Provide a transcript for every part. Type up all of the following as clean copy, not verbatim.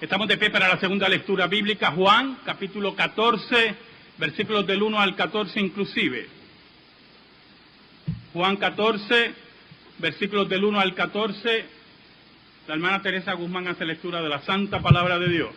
Estamos de pie para la segunda lectura bíblica, Juan, capítulo 14, versículos del 1 al 14 inclusive. Juan 14, versículos del 1 al 14. La hermana Teresa Guzmán hace lectura de la Santa Palabra de Dios.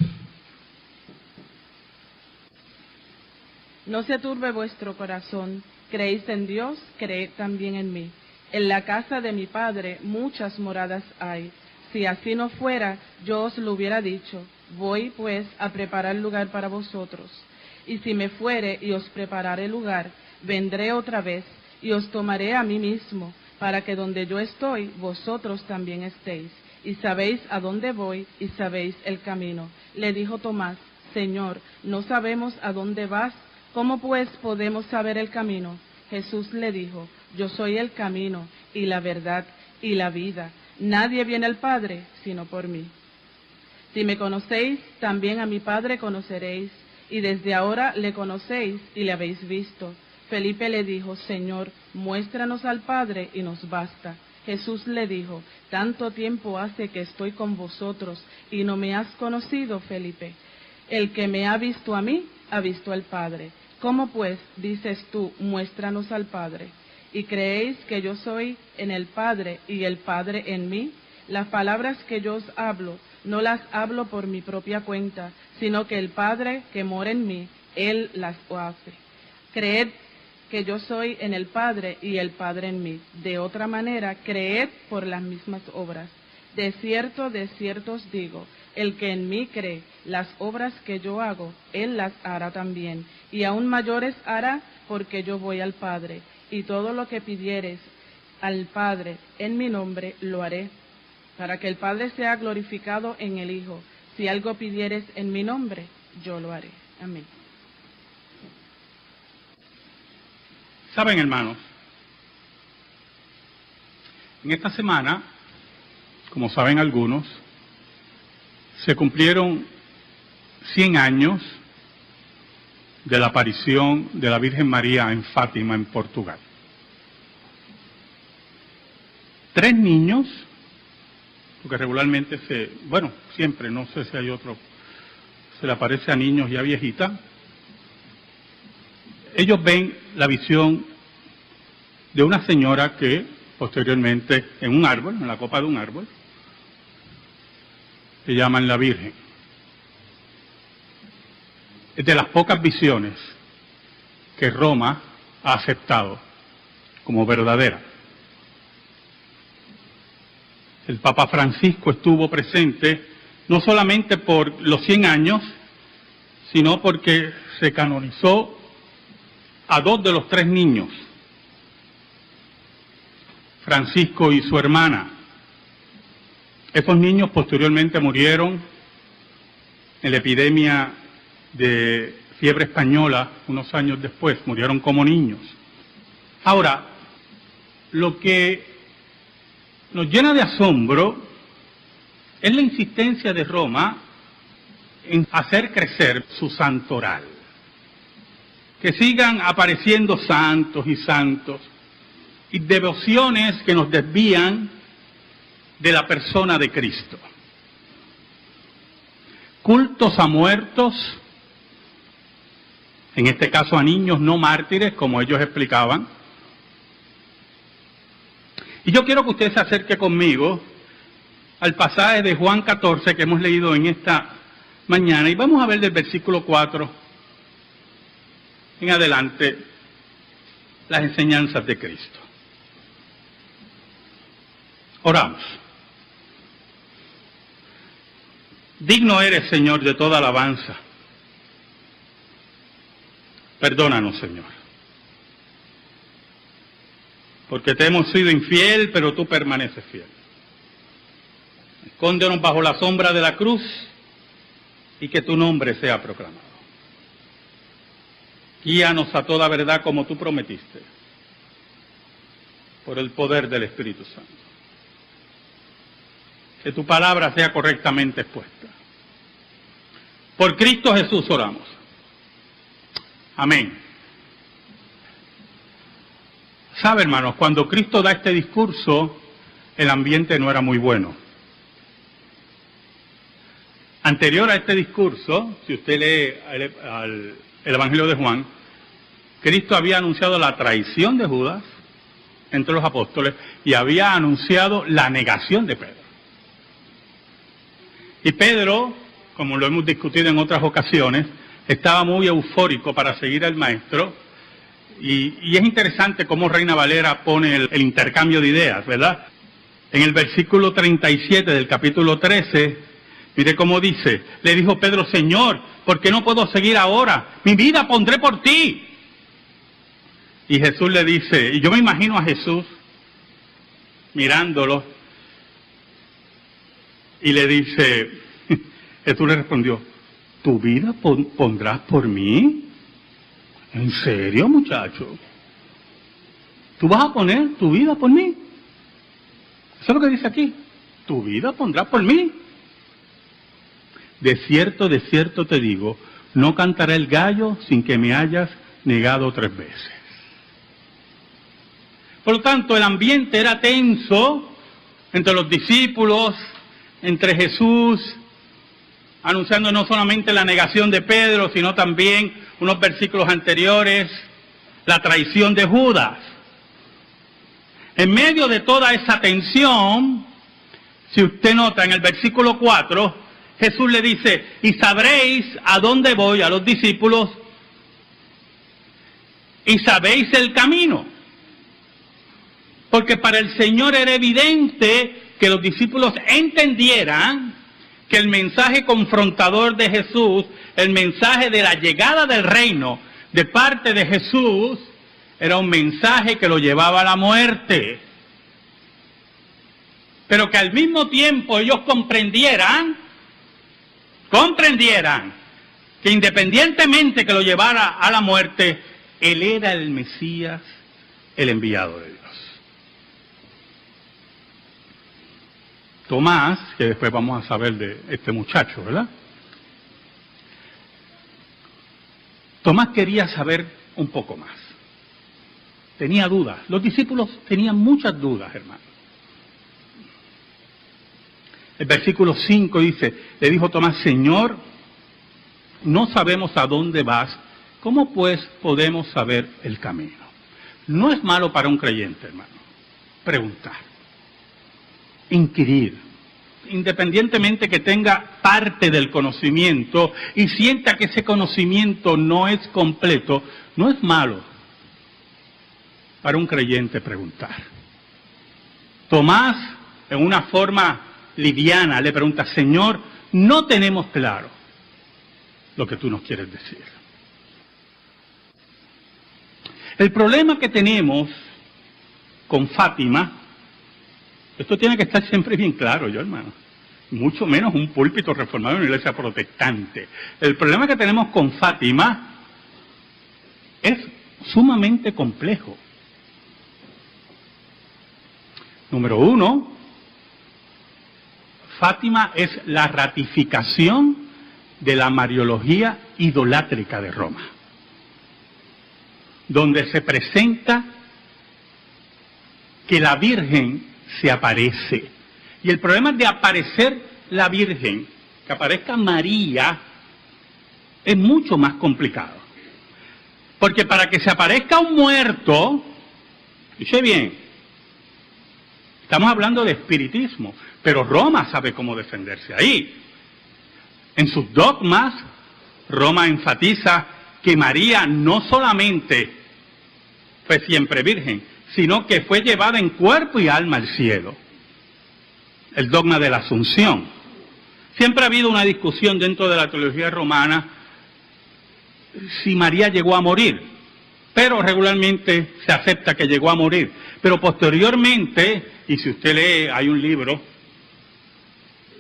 No se turbe vuestro corazón, creéis en Dios, creed también en mí. En la casa de mi Padre muchas moradas hay. Si así no fuera, yo os lo hubiera dicho. Voy, pues, a preparar lugar para vosotros. Y si me fuere y os prepararé lugar, vendré otra vez y os tomaré a mí mismo, para que donde yo estoy, vosotros también estéis. Y sabéis a dónde voy y sabéis el camino. Le dijo Tomás: Señor, no sabemos a dónde vas, ¿cómo pues podemos saber el camino? Jesús le dijo: Yo soy el camino y la verdad y la vida. Nadie viene al Padre sino por mí. Si me conocéis, también a mi Padre conoceréis, y desde ahora le conocéis y le habéis visto. Felipe le dijo: Señor, muéstranos al Padre y nos basta. Jesús le dijo: Tanto tiempo hace que estoy con vosotros y no me has conocido, Felipe. El que me ha visto a mí, ha visto al Padre. ¿Cómo pues dices tú, muéstranos al Padre? ¿Y creéis que yo soy en el Padre y el Padre en mí? Las palabras que yo os hablo, no las hablo por mi propia cuenta, sino que el Padre que mora en mí, Él las hace. Creed que yo soy en el Padre y el Padre en mí. De otra manera, creed por las mismas obras. De cierto os digo, el que en mí cree, las obras que yo hago, Él las hará también, y aún mayores hará, porque yo voy al Padre, y todo lo que pidiereis al Padre en mi nombre lo haré, para que el Padre sea glorificado en el Hijo. Si algo pidiereis en mi nombre, yo lo haré. Amén. Saben, hermanos, en esta semana, como saben algunos, se cumplieron 100 años de la aparición de la Virgen María en Fátima, en Portugal. 3 niños, porque regularmente siempre, no sé si hay otro, se le aparece a niños y a viejitas. Ellos ven la visión de una señora que posteriormente en un árbol, en la copa de un árbol, se llaman la Virgen. Es de las pocas visiones que Roma ha aceptado como verdadera. El Papa Francisco estuvo presente no solamente por los 100 años, sino porque se canonizó a 2 de los 3 niños, Francisco y su hermana. Esos niños posteriormente murieron en la epidemia de fiebre española unos años después, murieron como niños. Ahora, lo que nos llena de asombro es la insistencia de Roma en hacer crecer su santoral. Que sigan apareciendo santos y devociones que nos desvían de la persona de Cristo. Cultos a muertos, en este caso a niños no mártires, como ellos explicaban. Y yo quiero que usted se acerque conmigo al pasaje de Juan 14 que hemos leído en esta mañana, y vamos a ver del versículo 4 en adelante las enseñanzas de Cristo. Oramos. Digno eres, Señor, de toda alabanza. Perdónanos, Señor, porque te hemos sido infiel, pero tú permaneces fiel. Escóndenos bajo la sombra de la cruz y que tu nombre sea proclamado. Guíanos a toda verdad como tú prometiste, por el poder del Espíritu Santo. Que tu palabra sea correctamente expuesta. Por Cristo Jesús oramos. Amén. Sabe, hermanos, cuando Cristo da este discurso, el ambiente no era muy bueno. anterior a este discurso, si usted lee el Evangelio de Juan, Cristo había anunciado la traición de Judas entre los apóstoles y había anunciado la negación de Pedro. Y Pedro, como lo hemos discutido en otras ocasiones, estaba muy eufórico para seguir al Maestro, y es interesante cómo Reina Valera pone el intercambio de ideas, ¿verdad? En el versículo 37 del capítulo 13, mire cómo dice, le dijo Pedro, Señor, ¿por qué no puedo seguir ahora? Mi vida pondré por ti. Y Jesús le dice, y yo me imagino a Jesús mirándolo, y le dice, Jesús le respondió, ¿tu vida pondrás por mí? ¿En serio, muchacho? ¿Tú vas a poner tu vida por mí? Eso es lo que dice aquí. Tu vida pondrás por mí. De cierto te digo, no cantará el gallo sin que me hayas negado 3 veces. Por lo tanto, el ambiente era tenso entre los discípulos, entre Jesús, anunciando no solamente la negación de Pedro, sino también unos versículos anteriores, la traición de Judas. En medio de toda esa tensión, si usted nota en el versículo 4, Jesús le dice, y sabréis a dónde voy a los discípulos, y sabéis el camino. Porque para el Señor era evidente que los discípulos entendieran que el mensaje confrontador de Jesús, el mensaje de la llegada del reino de parte de Jesús, era un mensaje que lo llevaba a la muerte. Pero que al mismo tiempo ellos comprendieran que independientemente que lo llevara a la muerte, Él era el Mesías, el enviado de Dios. Tomás, que después vamos a saber de este muchacho, ¿verdad? Tomás quería saber un poco más. Tenía dudas. Los discípulos tenían muchas dudas, hermano. El versículo 5 dice, le dijo Tomás, Señor, no sabemos a dónde vas, ¿cómo pues podemos saber el camino? No es malo para un creyente, hermano, preguntar, inquirir, independientemente que tenga parte del conocimiento y sienta que ese conocimiento no es completo, no es malo para un creyente preguntar. Tomás, en una forma liviana, le pregunta, Señor, no tenemos claro lo que tú nos quieres decir. El problema que tenemos con Fátima, esto tiene que estar siempre bien claro, yo hermano, mucho menos un púlpito reformado en una iglesia protestante. El problema que tenemos con Fátima es sumamente complejo. Número 1, Fátima es la ratificación de la mariología idolátrica de Roma, donde se presenta que la Virgen se aparece. Y el problema de aparecer la Virgen, que aparezca María, es mucho más complicado. Porque para que se aparezca un muerto, dice bien, estamos hablando de espiritismo, pero Roma sabe cómo defenderse ahí. En sus dogmas, Roma enfatiza que María no solamente fue siempre virgen, sino que fue llevada en cuerpo y alma al cielo. El dogma de la Asunción. Siempre ha habido una discusión dentro de la teología romana si María llegó a morir, pero regularmente se acepta que llegó a morir. Pero posteriormente, y si usted lee, hay un libro,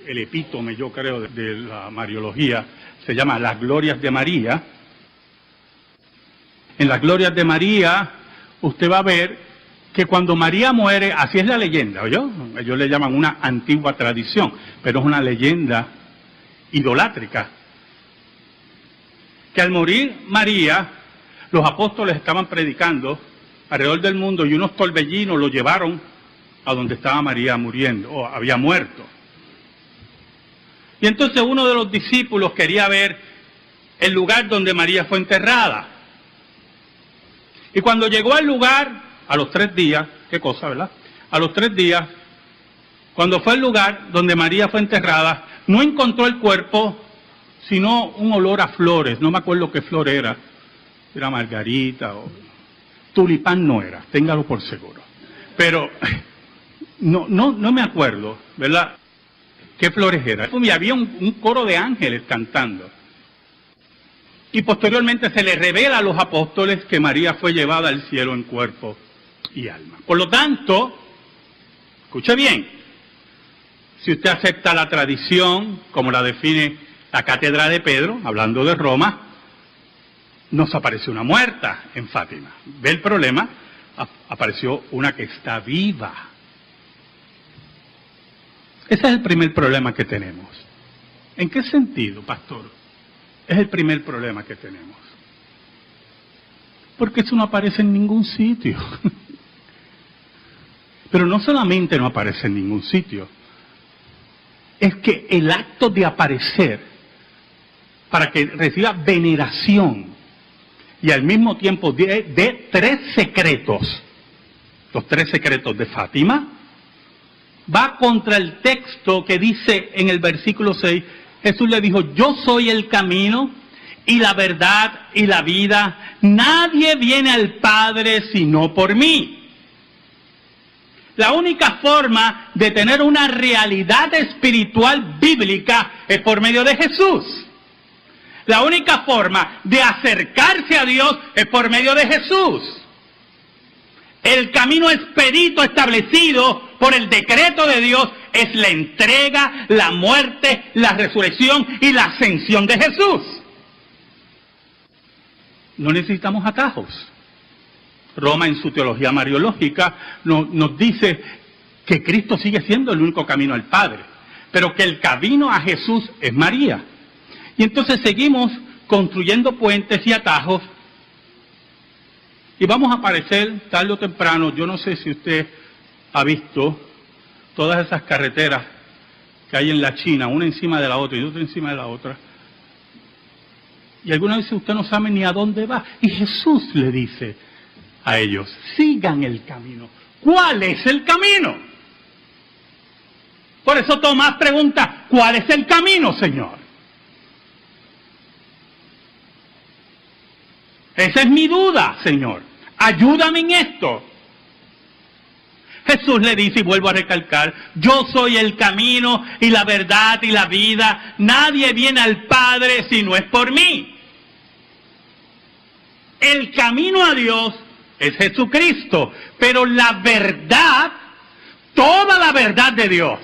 el epítome, yo creo, de la mariología, se llama Las Glorias de María. En Las Glorias de María, usted va a ver que cuando María muere, así es la leyenda, ¿oyó? Ellos le llaman una antigua tradición, pero es una leyenda idolátrica. Que al morir María, los apóstoles estaban predicando alrededor del mundo y unos torbellinos lo llevaron a donde estaba María muriendo, o había muerto. Y entonces uno de los discípulos quería ver el lugar donde María fue enterrada. Y cuando llegó al lugar, a los 3 días, qué cosa, ¿verdad? A los 3 días, cuando fue al lugar donde María fue enterrada, no encontró el cuerpo, sino un olor a flores. No me acuerdo qué flor era margarita o tulipán no era, téngalo por seguro. Pero no me acuerdo, ¿verdad? ¿Qué flores eran? Y había un coro de ángeles cantando. Y posteriormente se le revela a los apóstoles que María fue llevada al cielo en cuerpo y alma. Por lo tanto, escuche bien, si usted acepta la tradición, como la define la Cátedra de Pedro, hablando de Roma, nos apareció una muerta en Fátima. ¿Ve el problema? Apareció una que está viva. Ese es el primer problema que tenemos. ¿En qué sentido, pastor? Es el primer problema que tenemos. Porque eso no aparece en ningún sitio. Pero no solamente no aparece en ningún sitio, es que el acto de aparecer, para que reciba veneración, y al mismo tiempo de 3 secretos, los 3 secretos de Fátima, va contra el texto que dice en el versículo 6, Jesús le dijo, yo soy el camino y la verdad y la vida, nadie viene al Padre sino por mí. La única forma de tener una realidad espiritual bíblica es por medio de Jesús. La única forma de acercarse a Dios es por medio de Jesús. El camino expedito establecido por el decreto de Dios es la entrega, la muerte, la resurrección y la ascensión de Jesús. No necesitamos atajos. Roma en su teología mariológica nos dice que Cristo sigue siendo el único camino al Padre, pero que el camino a Jesús es María. Y entonces seguimos construyendo puentes y atajos y vamos a aparecer tarde o temprano. Yo no sé si usted ha visto todas esas carreteras que hay en la China, una encima de la otra y otra encima de la otra. Y algunas veces usted no sabe ni a dónde va. Y Jesús le dice a ellos, sigan el camino. ¿Cuál es el camino? Por eso Tomás pregunta, ¿cuál es el camino, Señor? Esa es mi duda, Señor. Ayúdame en esto. Jesús le dice, y vuelvo a recalcar, yo soy el camino y la verdad y la vida. Nadie viene al Padre si no es por mí. El camino a Dios es Jesucristo, pero la verdad, toda la verdad de Dios,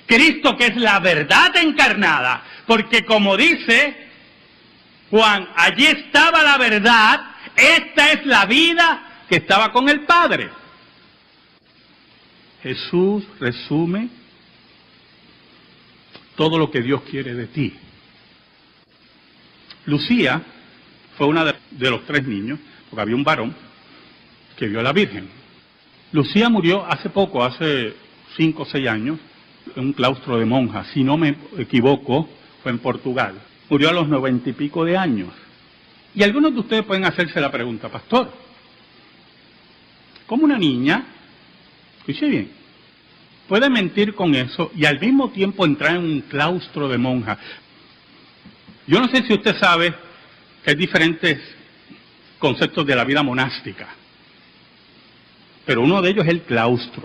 Cristo que es la verdad encarnada, porque como dice Juan, allí estaba la verdad, esta es la vida que estaba con el Padre. Jesús resume todo lo que Dios quiere de ti. Lucía fue una de los 3 niños, porque había un varón que vio a la Virgen. Lucía murió hace poco, hace 5 o 6 años, en un claustro de monjas, si no me equivoco, fue en Portugal. Murió a los 90 y pico de años. Y algunos de ustedes pueden hacerse la pregunta, pastor, ¿cómo una niña, escuche bien, puede mentir con eso y al mismo tiempo entrar en un claustro de monjas? Yo no sé si usted sabe que hay diferentes conceptos de la vida monástica, pero uno de ellos es el claustro.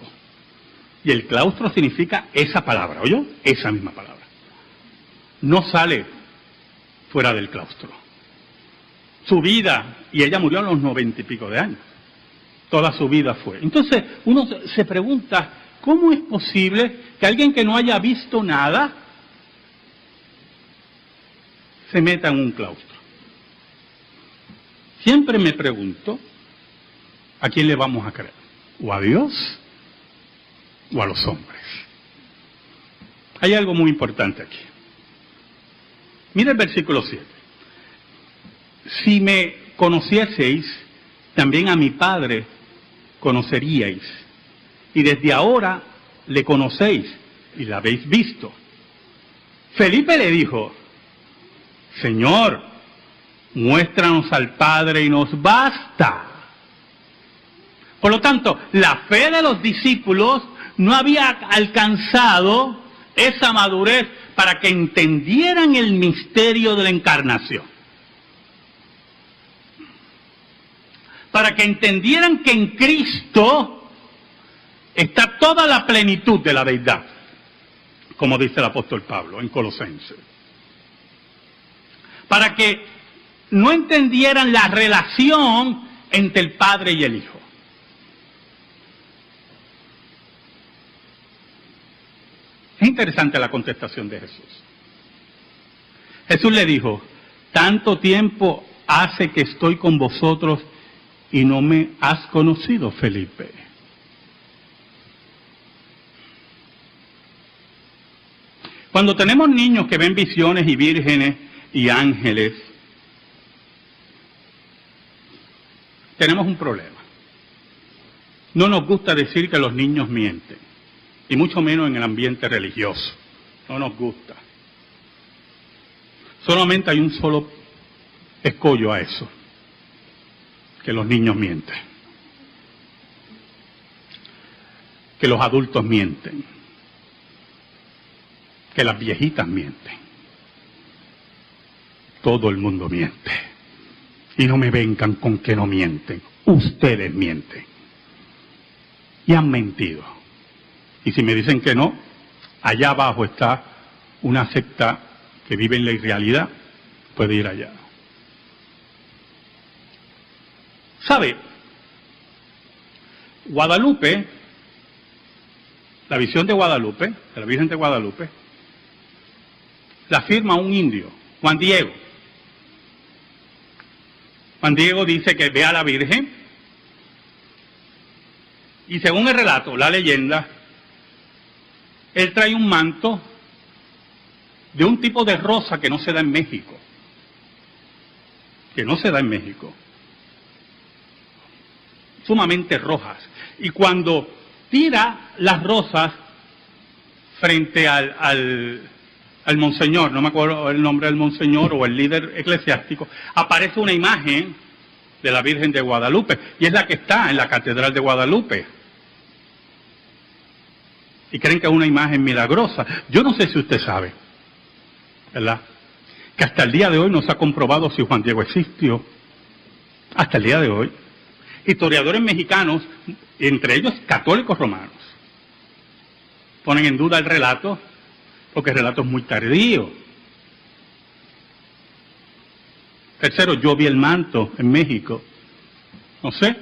Y el claustro significa esa palabra, ¿oyó? Esa misma palabra. No sale fuera del claustro. Su vida, y ella murió a los 90 y pico de años, toda su vida fue. Entonces uno se pregunta, ¿cómo es posible que alguien que no haya visto nada se meta en un claustro? Siempre me pregunto, ¿a quién le vamos a creer? ¿O a Dios o a los hombres? Hay algo muy importante aquí. Mira el versículo 7. Si me conocieseis, también a mi Padre conoceríais. Y desde ahora le conocéis y la habéis visto. Felipe le dijo, Señor, muéstranos al Padre y nos basta. Por lo tanto, la fe de los discípulos no había alcanzado esa madurez para que entendieran el misterio de la encarnación. Para que entendieran que en Cristo está toda la plenitud de la deidad, como dice el apóstol Pablo en Colosenses. Para que no entendieran la relación entre el Padre y el Hijo. Es interesante la contestación de Jesús. Jesús le dijo, tanto tiempo hace que estoy con vosotros y no me has conocido, Felipe. Cuando tenemos niños que ven visiones y vírgenes y ángeles, tenemos un problema. No nos gusta decir que los niños mienten, y mucho menos en el ambiente religioso. No nos gusta. Solamente hay un solo escollo a eso, que los niños mienten, que los adultos mienten, que las viejitas mienten. Todo el mundo miente. Y no me vengan con que no mienten. Ustedes mienten. Y han mentido. Y si me dicen que no, allá abajo está una secta que vive en la irrealidad, puede ir allá. ¿Sabe? Guadalupe, la visión de Guadalupe, de la Virgen de Guadalupe, la firma un indio, Juan Diego. Juan Diego dice que ve a la Virgen y según el relato, la leyenda, él trae un manto de un tipo de rosa que no se da en México. Que no se da en México. Sumamente rojas. Y cuando tira las rosas frente al monseñor, no me acuerdo el nombre del monseñor o el líder eclesiástico, aparece una imagen de la Virgen de Guadalupe, y es la que está en la Catedral de Guadalupe. Y creen que es una imagen milagrosa. Yo no sé si usted sabe, ¿verdad?, que hasta el día de hoy no se ha comprobado si Juan Diego existió. Hasta el día de hoy. Historiadores mexicanos, entre ellos católicos romanos, ponen en duda el relato, porque el relato es muy tardío. Tercero, yo vi el manto en México. No sé.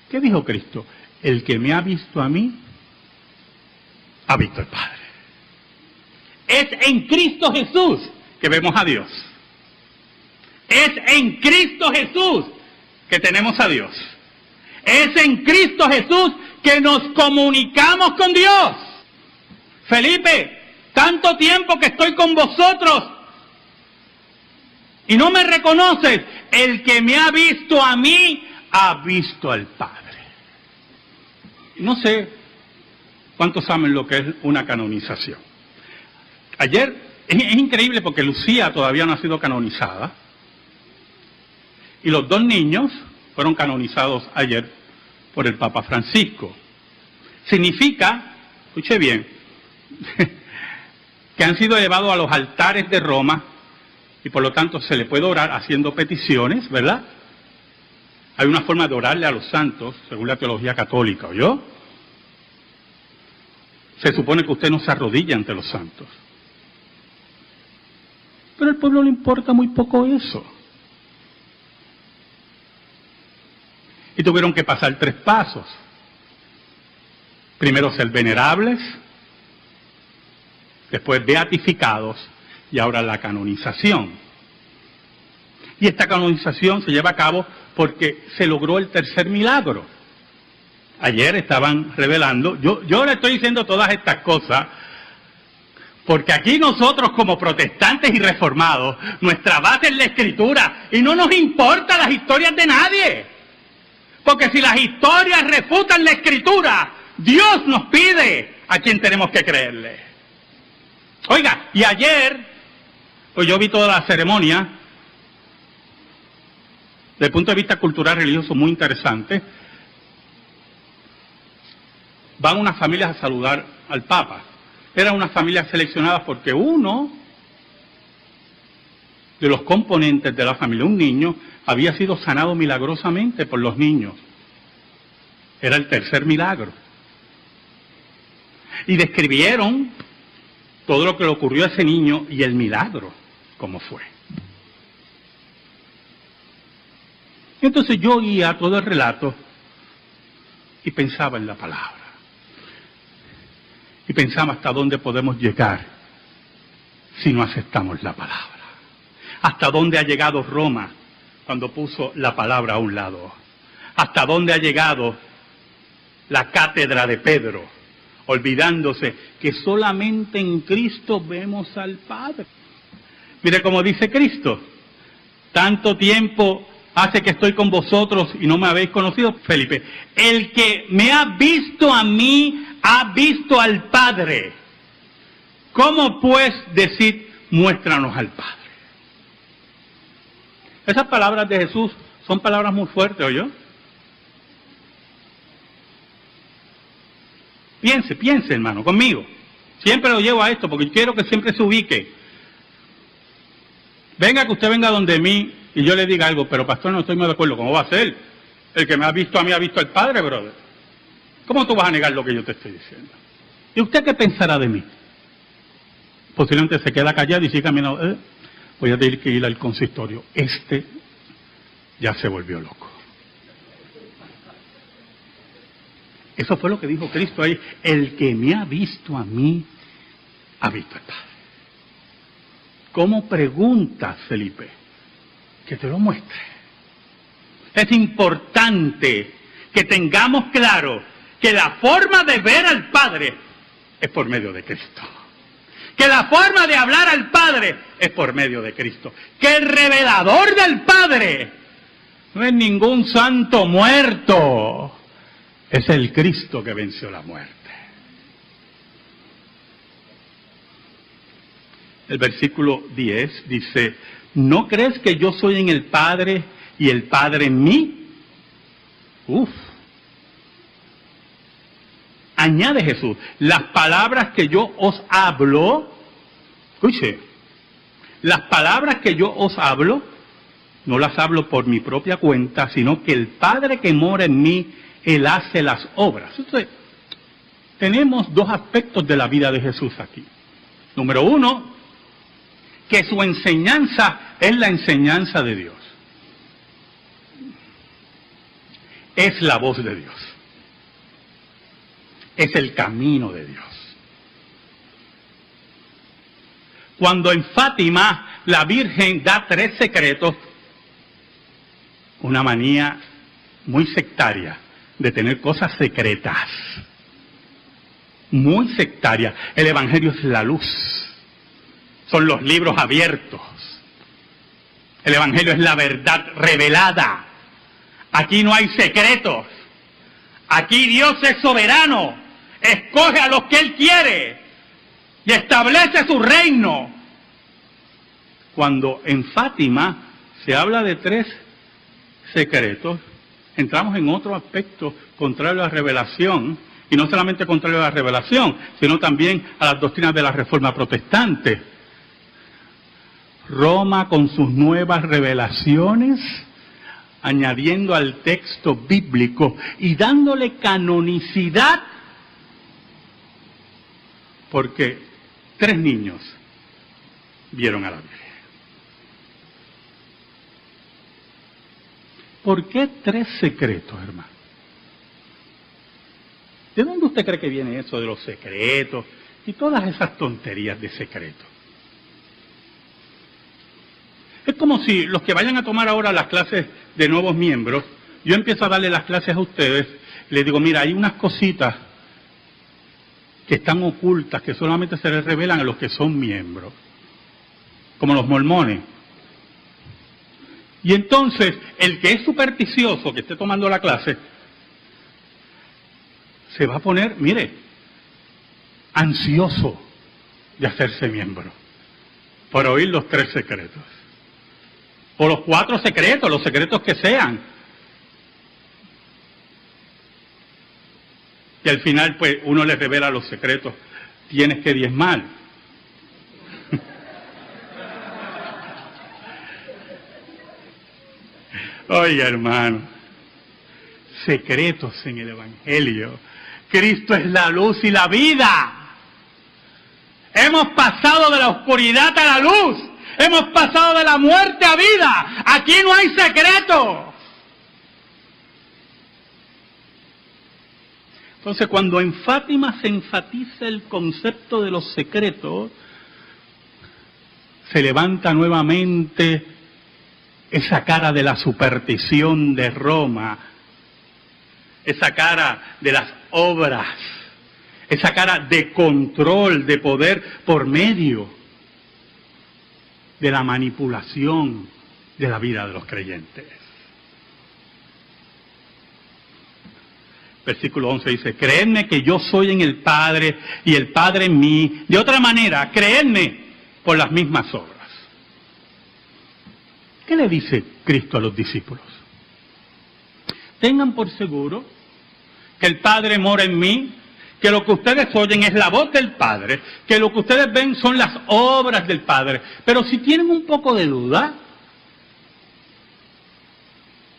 ¿Qué dijo Cristo? El que me ha visto a mí, ha visto al Padre. Es en Cristo Jesús que vemos a Dios. Es en Cristo Jesús que tenemos a Dios. Es en Cristo Jesús que nos comunicamos con Dios. Felipe, tanto tiempo que estoy con vosotros y no me reconoces. El que me ha visto a mí, ha visto al Padre. No sé cuántos saben lo que es una canonización. Ayer, es increíble porque Lucía todavía no ha sido canonizada. Y los dos niños fueron canonizados ayer por el Papa Francisco. Significa, escuche bien, que han sido elevados a los altares de Roma y por lo tanto se le puede orar haciendo peticiones, ¿verdad? Hay una forma de orarle a los santos, según la teología católica, ¿oyó? Se supone que usted no se arrodilla ante los santos. Pero al pueblo le importa muy poco eso. Y tuvieron que pasar 3 pasos. Primero ser venerables, después beatificados y ahora la canonización. Y esta canonización se lleva a cabo porque se logró el tercer milagro. Ayer estaban revelando, yo le estoy diciendo todas estas cosas porque aquí nosotros como protestantes y reformados, nuestra base es la Escritura y no nos importan las historias de nadie. Porque si las historias refutan la Escritura, Dios nos pide a quien tenemos que creerle. Oiga, y ayer, pues yo vi toda la ceremonia, desde el punto de vista cultural religioso muy interesante. Van unas familias a saludar al Papa. Eran unas familias seleccionadas porque uno de los componentes de la familia, un niño, había sido sanado milagrosamente por los niños. Era el tercer milagro. Y describieron todo lo que le ocurrió a ese niño y el milagro, cómo fue. Y entonces yo oía todo el relato y pensaba en la palabra. Y pensaba hasta dónde podemos llegar si no aceptamos la palabra. Hasta dónde ha llegado Roma cuando puso la palabra a un lado. Hasta dónde ha llegado la cátedra de Pedro, olvidándose que solamente en Cristo vemos al Padre. Mire cómo dice Cristo: tanto tiempo hace que estoy con vosotros y no me habéis conocido, Felipe. El que me ha visto a mí, ha visto al Padre. ¿Cómo pues decid, muéstranos al Padre? Esas palabras de Jesús son palabras muy fuertes, ¿oyó? Piense, hermano, conmigo. Siempre lo llevo a esto porque quiero que siempre se ubique. Venga, que usted venga donde mí y yo le diga algo, pero pastor, no estoy muy de acuerdo. ¿Cómo va a ser? El que me ha visto a mí ha visto al Padre, brother. ¿Cómo tú vas a negar lo que yo te estoy diciendo? ¿Y usted qué pensará de mí? Posiblemente se queda callado y sigue caminando. Voy a tener que ir al consistorio. Este ya se volvió loco. Eso fue lo que dijo Cristo ahí. El que me ha visto a mí, ha visto al Padre. ¿Cómo preguntas, Felipe? Que te lo muestre. Es importante que tengamos claro que la forma de ver al Padre es por medio de Cristo. Que la forma de hablar al Padre es por medio de Cristo. Que el revelador del Padre no es ningún santo muerto. Es el Cristo que venció la muerte. El versículo 10 dice: ¿no crees que yo soy en el Padre y el Padre en mí? Añade Jesús: las palabras que yo os hablo, escuche, las palabras que yo os hablo, no las hablo por mi propia cuenta, sino que el Padre que mora en mí, Él hace las obras. Entonces, tenemos dos aspectos de la vida de Jesús aquí. Número uno, que su enseñanza es la enseñanza de Dios. Es la voz de Dios. Es el camino de Dios. Cuando en Fátima la Virgen da 3 secretos, una manía muy sectaria de tener cosas secretas. Muy sectaria. El Evangelio es la luz. Son los libros abiertos. El Evangelio es la verdad revelada. Aquí no hay secretos. Aquí Dios es soberano. Escoge a los que Él quiere y establece su reino. Cuando en Fátima se habla de 3 secretos, entramos en otro aspecto contrario a la revelación, y no solamente contrario a la revelación, sino también a las doctrinas de la Reforma Protestante. Roma con sus nuevas revelaciones, añadiendo al texto bíblico y dándole canonicidad, porque 3 niños vieron a la Virgen. ¿Por qué 3 secretos, hermano? ¿De dónde usted cree que viene eso de los secretos y todas esas tonterías de secretos? Es como si los que vayan a tomar ahora las clases de nuevos miembros, yo empiezo a darle las clases a ustedes, les digo, mira, hay unas cositas que están ocultas, que solamente se les revelan a los que son miembros, como los mormones. Y entonces, el que es supersticioso, que esté tomando la clase, se va a poner, mire, ansioso, de hacerse miembro, por oír los 3 secretos, o los 4 secretos, los secretos que sean. Y al final, pues, uno le revela los secretos, tienes que diezmar. Oiga, hermano, secretos en el Evangelio. Cristo es la luz y la vida. Hemos pasado de la oscuridad a la luz. Hemos pasado de la muerte a vida. Aquí no hay secreto. Entonces, cuando en Fátima se enfatiza el concepto de los secretos, se levanta nuevamente esa cara de la superstición de Roma, esa cara de las obras, esa cara de control, de poder por medio de la manipulación de la vida de los creyentes. Versículo 11 dice, creedme que yo soy en el Padre y el Padre en mí. De otra manera, creedme por las mismas obras. ¿Qué le dice Cristo a los discípulos? Tengan por seguro que el Padre mora en mí, que lo que ustedes oyen es la voz del Padre, que lo que ustedes ven son las obras del Padre. Pero si tienen un poco de duda,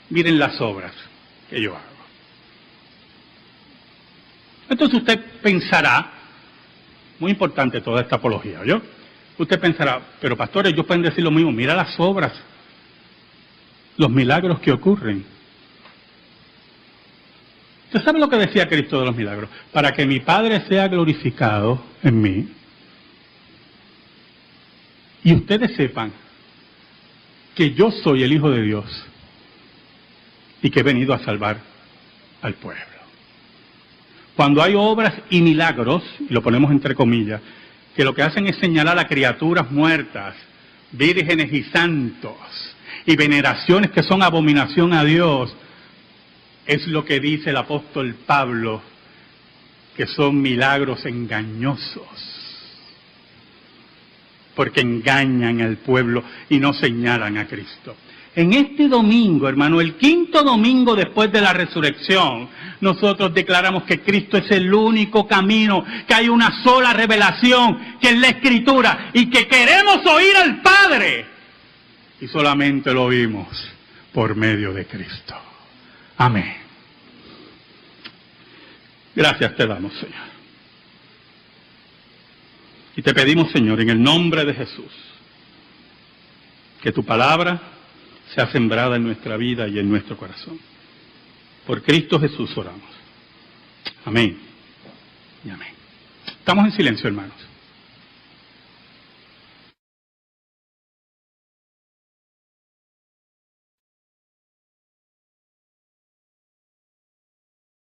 miren las obras que yo hago. Entonces usted pensará, muy importante toda esta apología, ¿oyó? Usted pensará, pero pastores, ellos pueden decir lo mismo, mira las obras, los milagros que ocurren. ¿Usted sabe lo que decía Cristo de los milagros? Para que mi Padre sea glorificado en mí. Y ustedes sepan que yo soy el Hijo de Dios y que he venido a salvar al pueblo. Cuando hay obras y milagros, y lo ponemos entre comillas, que lo que hacen es señalar a criaturas muertas, vírgenes y santos, y veneraciones que son abominación a Dios, es lo que dice el apóstol Pablo, que son milagros engañosos, porque engañan al pueblo y no señalan a Cristo. En este domingo, hermano, el 5º domingo después de la resurrección, nosotros declaramos que Cristo es el único camino, que hay una sola revelación, que es la Escritura, y que queremos oír al Padre. Y solamente lo oímos por medio de Cristo. Amén. Gracias te damos, Señor. Y te pedimos, Señor, en el nombre de Jesús, que tu palabra sea sembrada en nuestra vida y en nuestro corazón. Por Cristo Jesús oramos. Amén y amén. Estamos en silencio, hermanos.